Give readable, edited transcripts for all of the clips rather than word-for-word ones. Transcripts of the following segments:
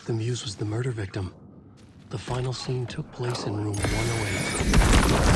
The Muse was the murder victim. The final scene took place in room 108.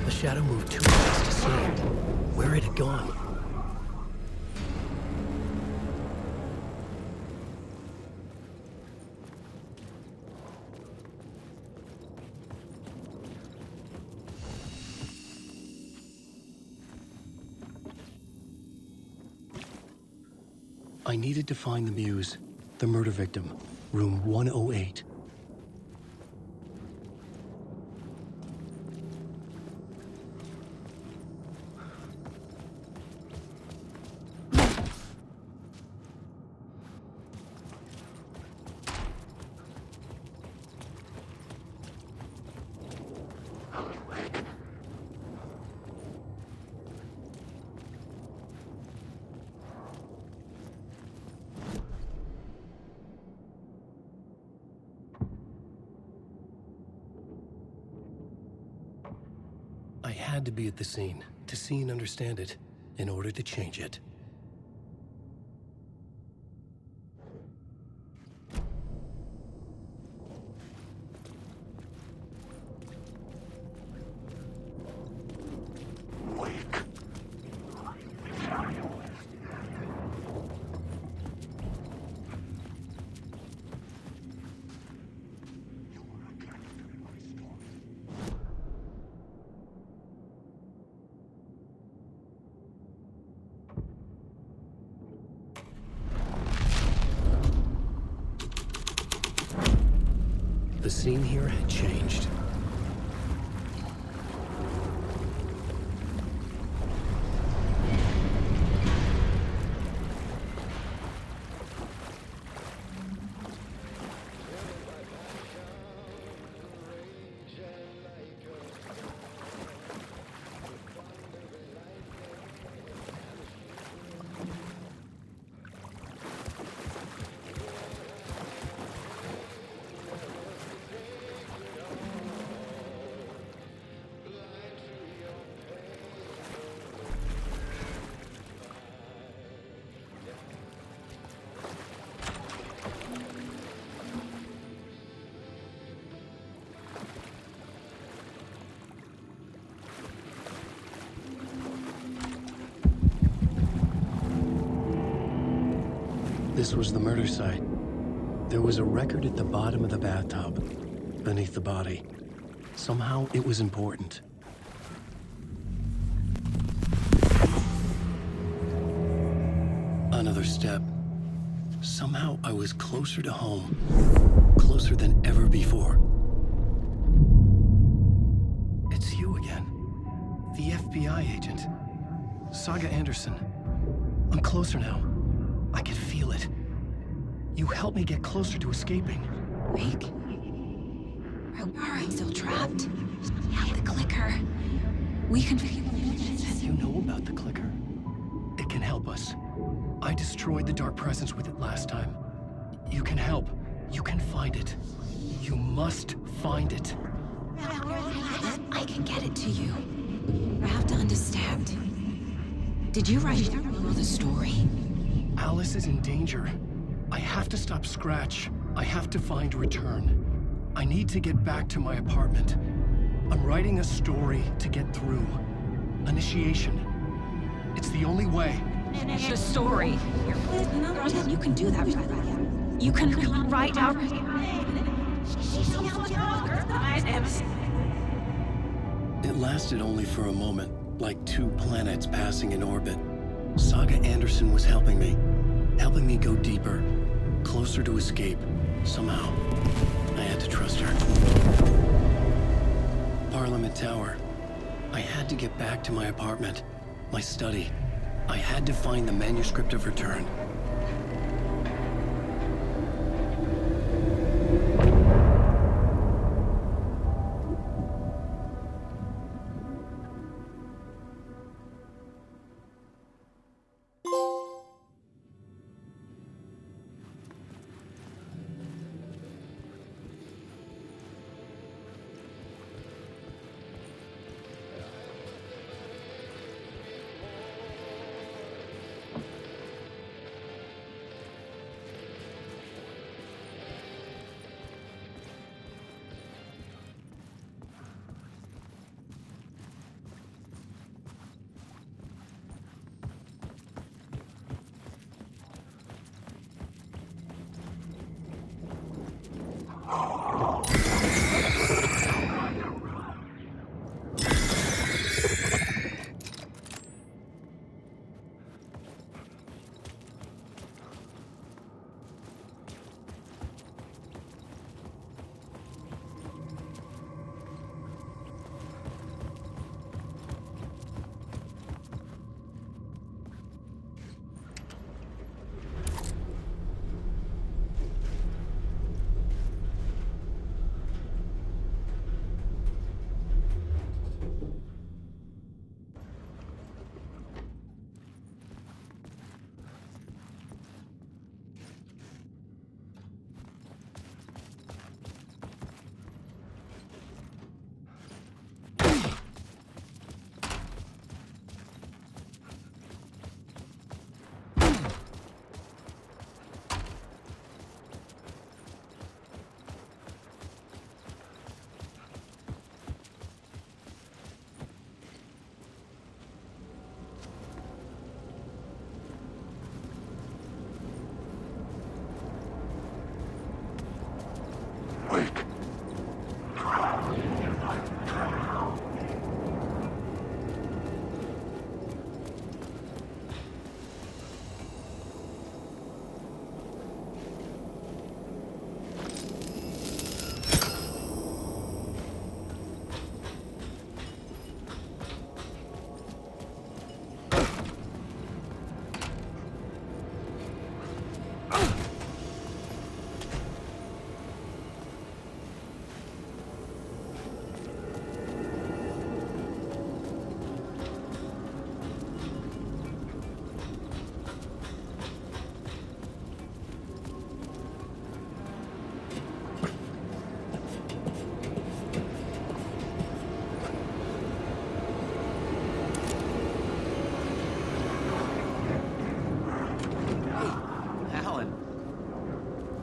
The shadow moved too fast to see it. Where had it gone? I needed to find the Muse, the murder victim, room 108. I had to be at the scene, to see and understand it, in order to change it. The scene here had changed. This was the murder site. There was a record at the bottom of the bathtub, beneath the body. Somehow it was important. Another step. Somehow I was closer to home. Closer than ever before. It's you again. The FBI agent. Saga Anderson. I'm closer now. I can feel it. You helped me get closer to escaping. Wake. I'm still trapped. I have the clicker. We can feel it. You know about the clicker. It can help us. I destroyed the dark presence with it last time. You can help. You can find it. You must find it. I can get it to you. I have to understand. Did you write the story? Alice is in danger. I have to stop Scratch. I have to find Return. I need to get back to my apartment. I'm writing a story to get through. Initiation. It's the only way. The story. You can do that. You can write out. It lasted only for a moment, like two planets passing in orbit. Saga Anderson was helping me go deeper, closer to escape. Somehow, I had to trust her. Parliament Tower. I had to get back to my apartment, my study. I had to find the manuscript of return.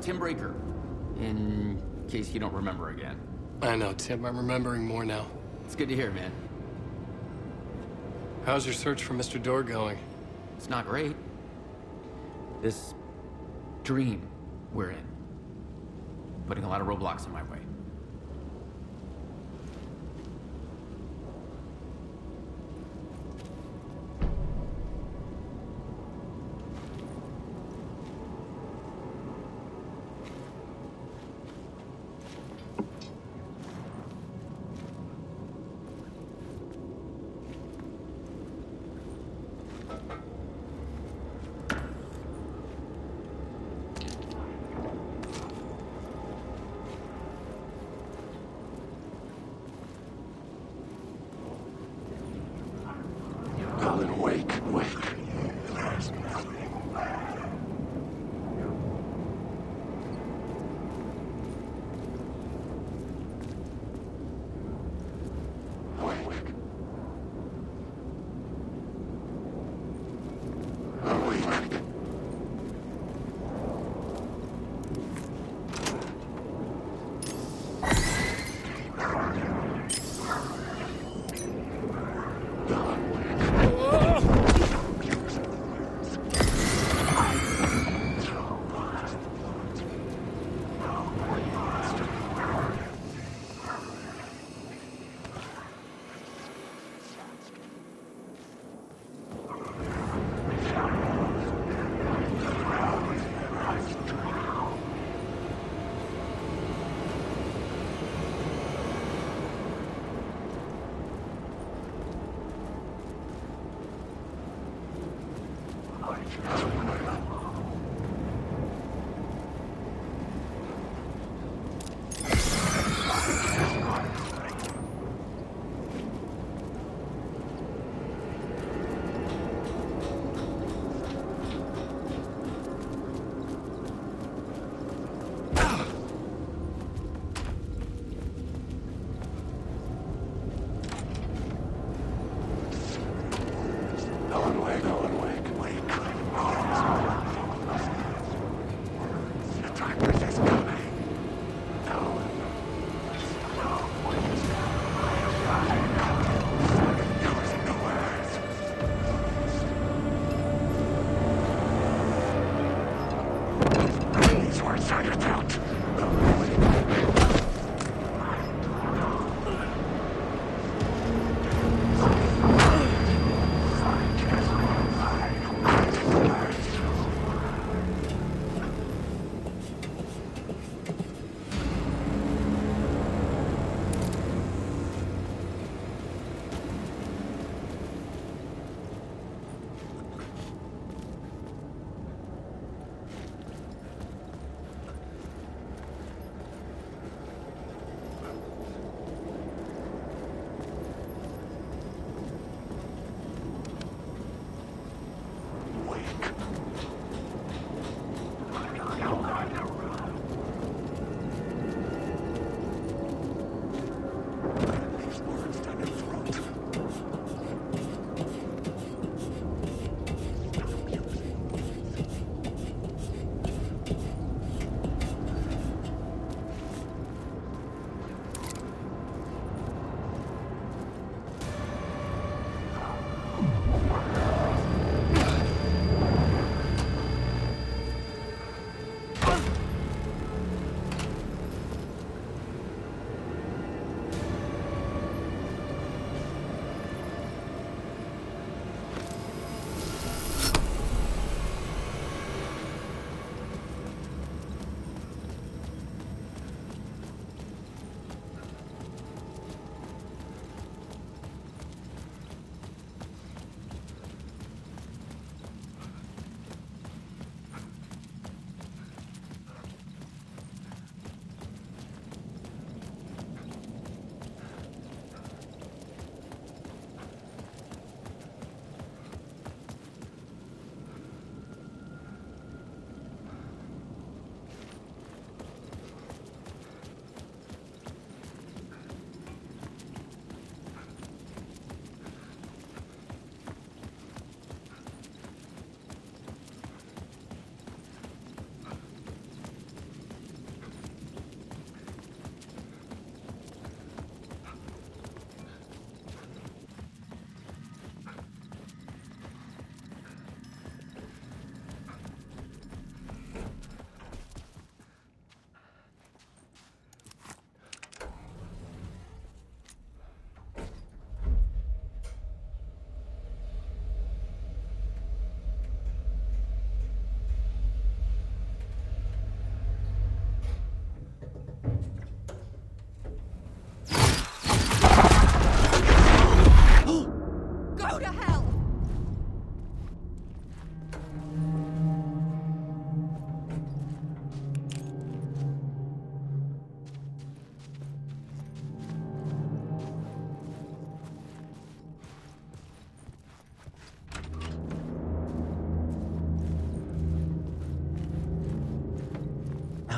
Tim Breaker, in case you don't remember again. I know, Tim. I'm remembering more now. It's good to hear, man. How's your search for Mr. Door going? It's not great. This dream we're in, putting a lot of roadblocks in my way.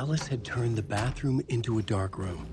Alice had turned the bathroom into a dark room.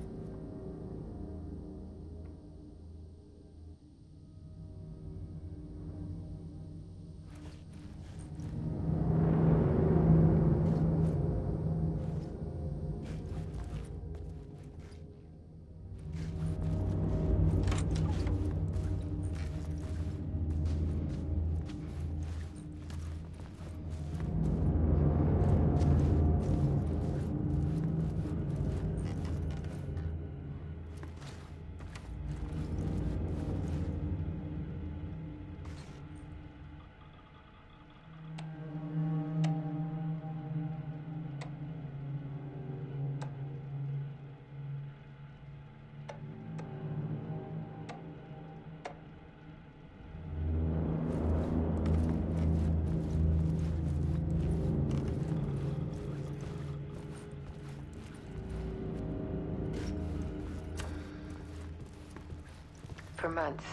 For months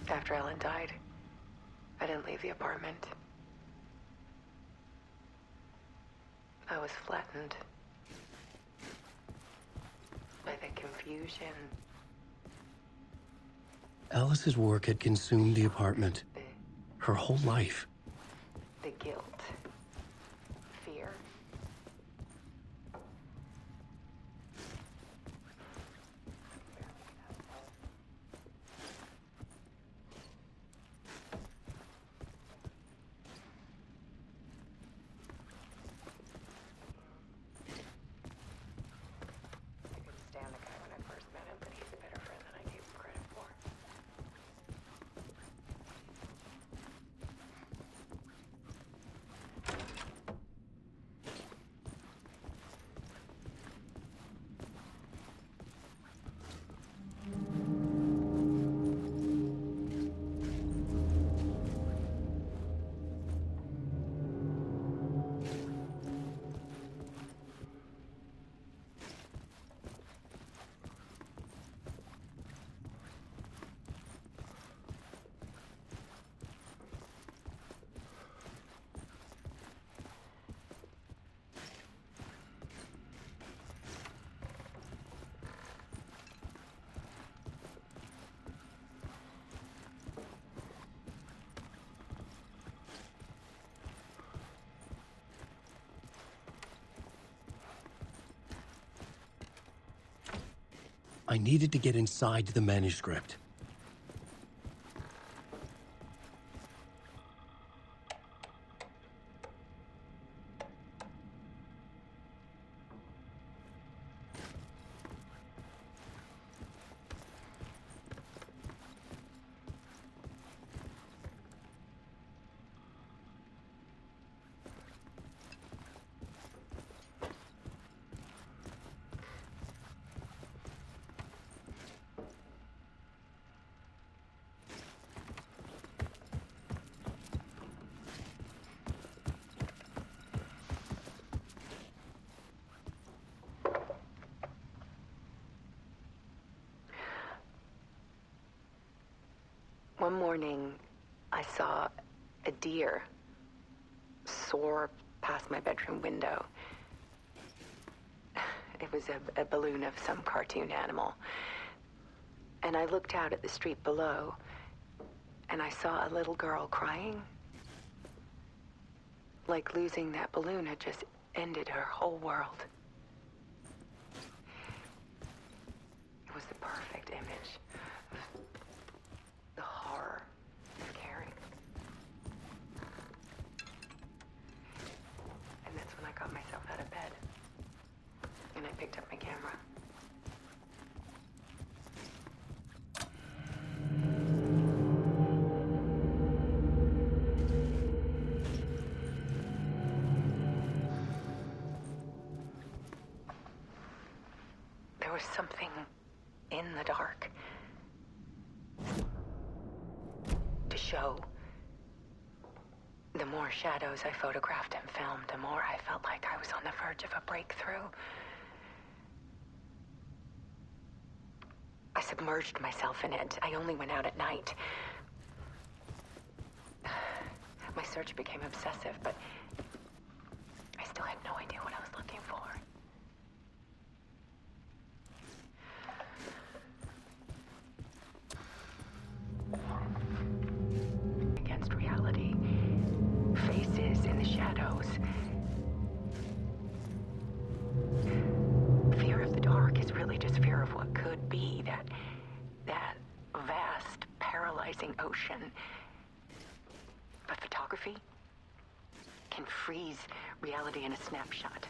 after Ellen died, I didn't leave the apartment. I was flattened by the confusion, Alice's work had consumed the apartment. Her whole life. the guilt, fear. I needed to get inside the manuscript. One morning, I saw a deer soar past my bedroom window. It was a balloon of some cartoon animal. And I looked out at the street below, and I saw a little girl crying. Like losing that balloon had just ended her whole world. It was the perfect image of the horror of caring. And that's when I got myself out of bed. And I picked up my camera. There was something in the dark to show. The more shadows I photographed and filmed, the more I felt like I was on the verge of a breakthrough. I submerged myself in it. I only went out at night. My search became obsessive, but I still had no idea what I was looking for. Against reality. Faces in the shadows. Fear of the dark is really just fear of what could be, that vast, paralyzing ocean. But photography can freeze reality in a snapshot,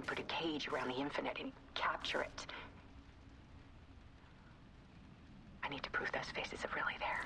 put a cage around the infinite and capture it. I need to prove those faces are really there.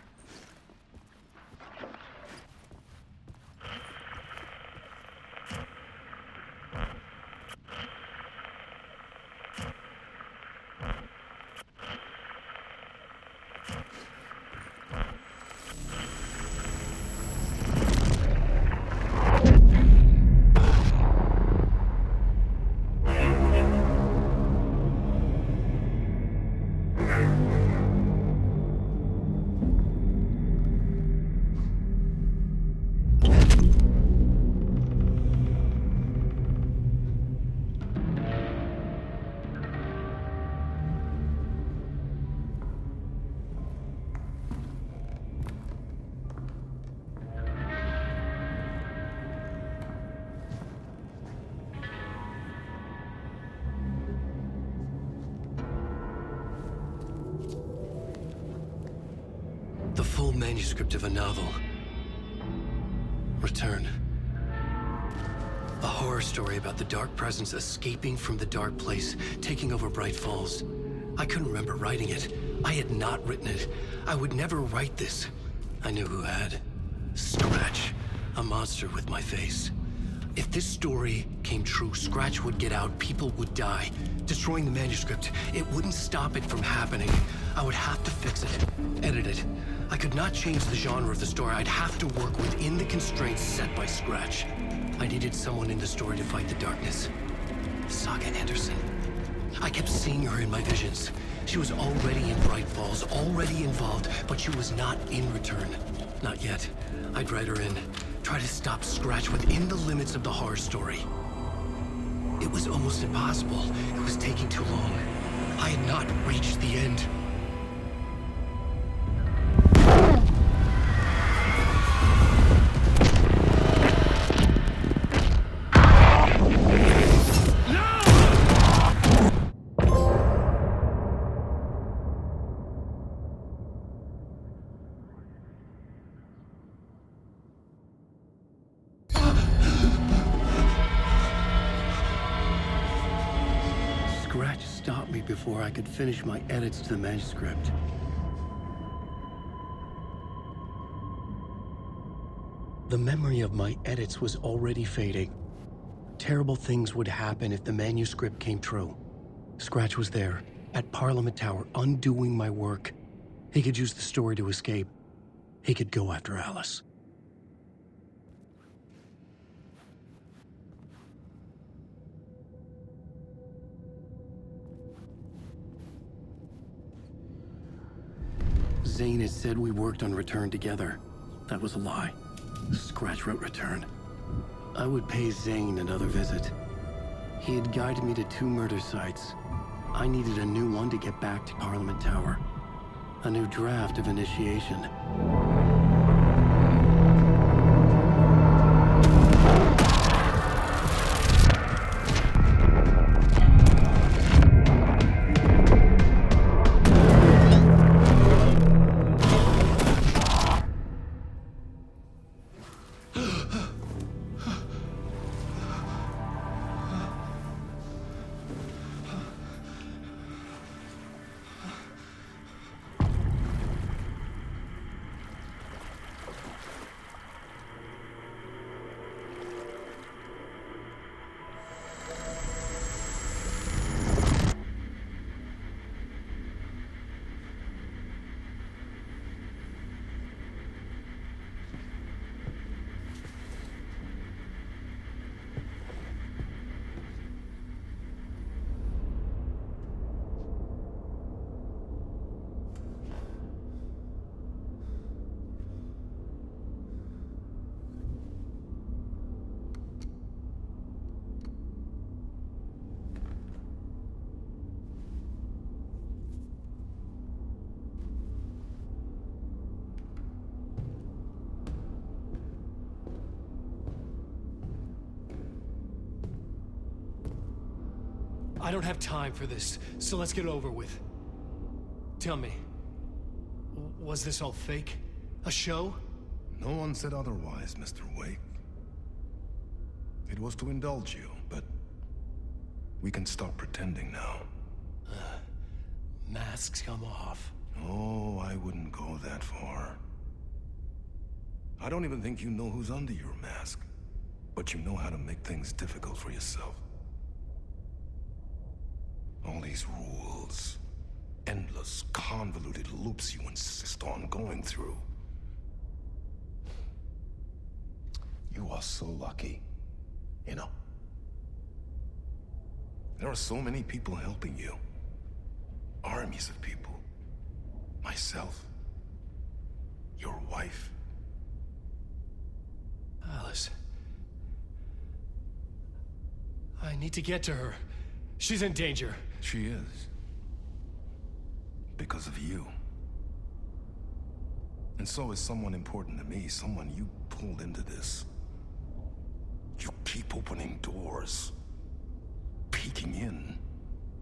The full manuscript of a novel. Return. A horror story about the dark presence escaping from the dark place, taking over Bright Falls. I couldn't remember writing it. I had not written it. I would never write this. I knew who had. Scratch. A monster with my face. If this story came true, Scratch would get out, people would die. Destroying the manuscript, it wouldn't stop it from happening. I would have to fix it, edit it. I could not change the genre of the story. I'd have to work within the constraints set by Scratch. I needed someone in the story to fight the darkness. Saga Anderson. I kept seeing her in my visions. She was already in Bright Falls, already involved, but she was not in Return. Not yet. I'd write her in. Try to stop Scratch within the limits of the horror story. It was almost impossible. It was taking too long. I had not reached the end. stop me before I could finish my edits to the manuscript. The memory of my edits was already fading. Terrible things would happen if the manuscript came true. Scratch was there, at Parliament Tower, undoing my work. He could use the story to escape. He could go after Alice. Zane had said we worked on Return together. That was a lie. Scratch wrote Return. I would pay Zane another visit. He had guided me to 2 murder sites. I needed a new one to get back to Parliament Tower. A new draft of Initiation. I don't have time for this, so let's get it over with. Tell me, was this all fake? A show? No one said otherwise, Mr. Wake. It was to indulge you, but we can stop pretending now. Masks come off. Oh, I wouldn't go that far. I don't even think you know who's under your mask, but you know how to make things difficult for yourself. All these rules, endless, convoluted loops you insist on going through. You are so lucky, you know. There are so many people helping you. Armies of people. Myself. Your wife. Alice. I need to get to her. She's in danger. She is. Because of you. And so is someone important to me, someone you pulled into this. You keep opening doors. Peeking in.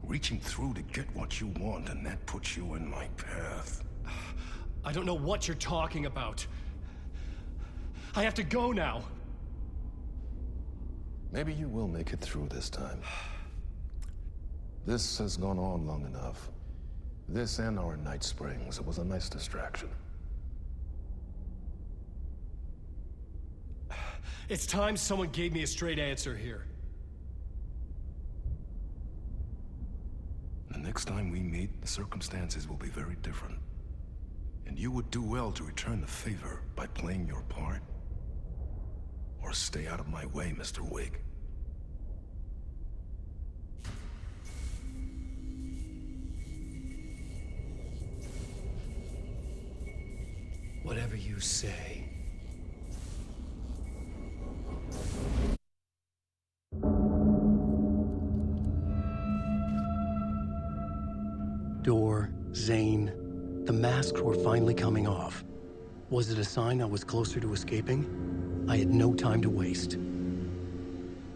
Reaching through to get what you want, and that puts you in my path. I don't know what you're talking about. I have to go now. Maybe you will make it through this time. This has gone on long enough. This and our Night Springs. It was a nice distraction. It's time someone gave me a straight answer here. The next time we meet, the circumstances will be very different. And you would do well to return the favor by playing your part. Or stay out of my way, Mr. Wake. Whatever you say. Door, Zane, the masks were finally coming off. Was it a sign I was closer to escaping? I had no time to waste.